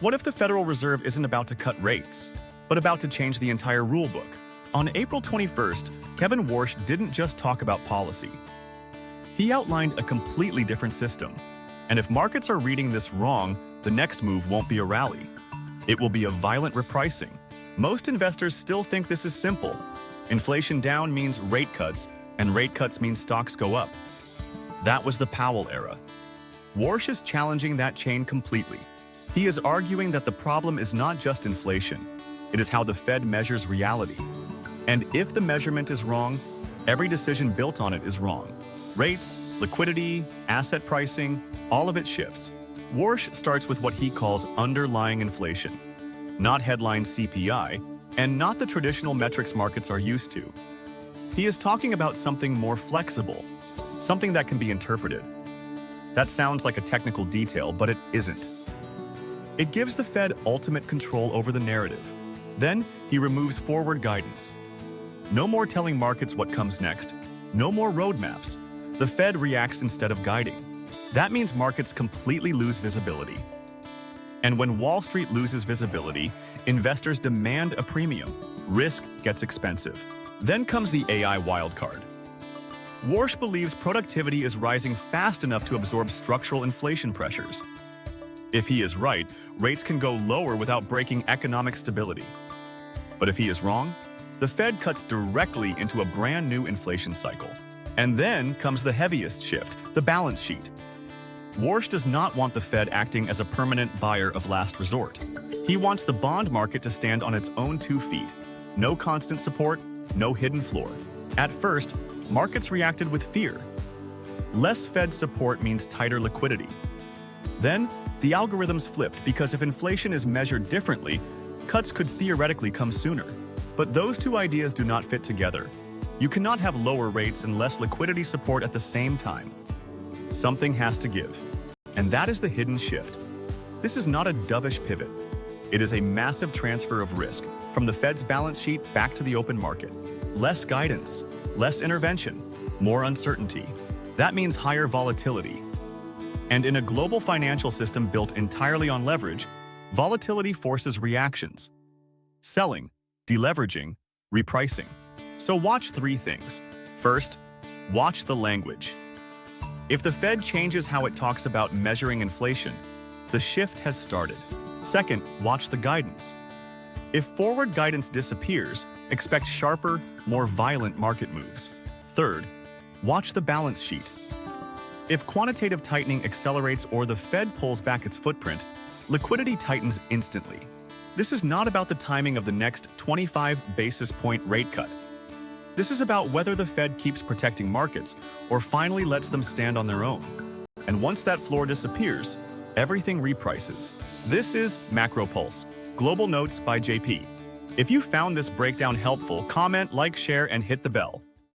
What if the Federal Reserve isn't about to cut rates, but about to change the entire rulebook? On April 21st, Kevin Warsh didn't just talk about policy. He outlined a completely different system. And if markets are reading this wrong, the next move won't be a rally. It will be a violent repricing. Most investors still think this is simple. Inflation down means rate cuts, and rate cuts mean stocks go up. That was the Powell era. Warsh is challenging that chain completely. He is arguing that the problem is not just inflation. It is how the Fed measures reality. And if the measurement is wrong, every decision built on it is wrong. Rates, liquidity, asset pricing, all of it shifts. Warsh starts with what he calls underlying inflation, not headline CPI, and not the traditional metrics markets are used to. He is talking about something more flexible, something that can be interpreted. That sounds like a technical detail, but it isn't. It gives the Fed ultimate control over the narrative. Then he removes forward guidance. No more telling markets what comes next. No more roadmaps. The Fed reacts instead of guiding. That means markets completely lose visibility. And when Wall Street loses visibility, investors demand a premium. Risk gets expensive. Then comes the AI wildcard. Warsh believes productivity is rising fast enough to absorb structural inflation pressures. If he is right, rates can go lower without breaking economic stability. But if he is wrong, the Fed cuts directly into a brand new inflation cycle. And then comes the heaviest shift, the balance sheet. Warsh does not want the Fed acting as a permanent buyer of last resort. He wants the bond market to stand on its own 2 feet. No constant support, no hidden floor. At first, markets reacted with fear. Less Fed support means tighter liquidity. Then, the algorithms flipped because if inflation is measured differently, cuts could theoretically come sooner. But those two ideas do not fit together. You cannot have lower rates and less liquidity support at the same time. Something has to give. And that is the hidden shift. This is not a dovish pivot. It is a massive transfer of risk from the Fed's balance sheet back to the open market. Less guidance, less intervention, more uncertainty. That means higher volatility. And in a global financial system built entirely on leverage, volatility forces reactions. Selling, deleveraging, repricing. So watch 3 things. First, watch the language. If the Fed changes how it talks about measuring inflation, the shift has started. Second, watch the guidance. If forward guidance disappears, expect sharper, more violent market moves. Third, watch the balance sheet. If quantitative tightening accelerates or the Fed pulls back its footprint, liquidity tightens instantly. This is not about the timing of the next 25 basis point rate cut. This is about whether the Fed keeps protecting markets or finally lets them stand on their own. And once that floor disappears, everything reprices. This is Macro Pulse, Global Notes by JP. If you found this breakdown helpful, comment, like, share, and hit the bell.